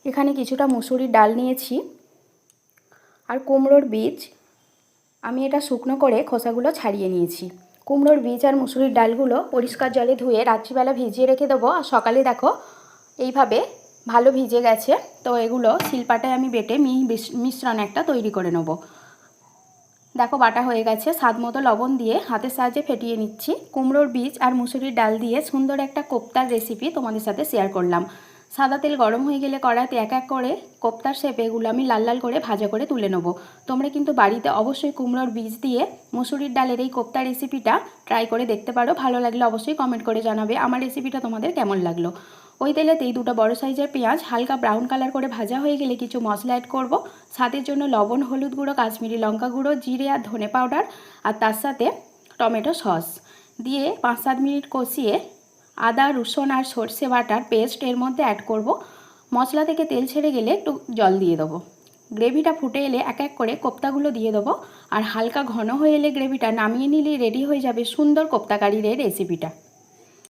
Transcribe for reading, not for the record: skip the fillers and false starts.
এখানে কিছুটা মুসুরির ডাল নিয়েছি আর কুমড়োর বীজ। আমি এটা শুকনো করে খোসাগুলো ছাড়িয়ে নিয়েছি। কুমড়োর বীজ আর মুসুরির ডালগুলো পরিষ্কার জলে ধুয়ে রাত্রিবেলা ভিজিয়ে রেখে দেবো। আর সকালে দেখো এইভাবে ভালো ভিজে গেছে। তো এগুলো শিলপাটায় আমি বেটে মিশ্রণ একটা তৈরি করে নেব। দেখো বাটা হয়ে গেছে। স্বাদ মতো লবণ দিয়ে হাতের সাহায্যে ফেটিয়ে নিচ্ছি। কুমড়োর বীজ আর মুসুরির ডাল দিয়ে সুন্দর একটা কোপ্তার রেসিপি তোমাদের সাথে শেয়ার করলাম। সাদা তেল গরম হয়ে গেলে কড়াইতে এক এক করে কোপ্তার শেপে এগুলো আমি লাল লাল করে ভাজা করে তুলে নেব। তোমরা কিন্তু বাড়িতে অবশ্যই কুমড়োর বীজ দিয়ে মুসুরির ডালের এই কোপ্তা রেসিপিটা ট্রাই করে দেখতে পারো। ভালো লাগলে অবশ্যই কমেন্ট করে জানাবে আমার রেসিপিটা তোমাদের কেমন লাগলো। ওই তেলেতেই দুটো বড় সাইজের পেঁয়াজ হালকা ব্রাউন কালার করে ভাজা হয়ে গেলে কিছু মশলা অ্যাড করব। স্বাদের জন্য লবণ, হলুদ গুঁড়ো, কাশ্মীরি লঙ্কা গুঁড়ো, জিরে আর ধনে পাউডার আর তার সাথে টমেটো সস দিয়ে 5-7 মিনিট কষিয়ে আদা, রসুন আর সর্ষে বাটার পেস্ট এর মধ্যে অ্যাড করব। মশলা থেকে তেল ছেড়ে গেলে একটু জল দিয়ে দেবো। গ্রেভিটা ফুটে এলে এক এক করে কোপ্তাগুলো দিয়ে দেবো। আর হালকা ঘন হয়ে এলে গ্রেভিটা নামিয়ে নিলেই রেডি হয়ে যাবে সুন্দর কোপ্তা কারির এই রেসিপিটা।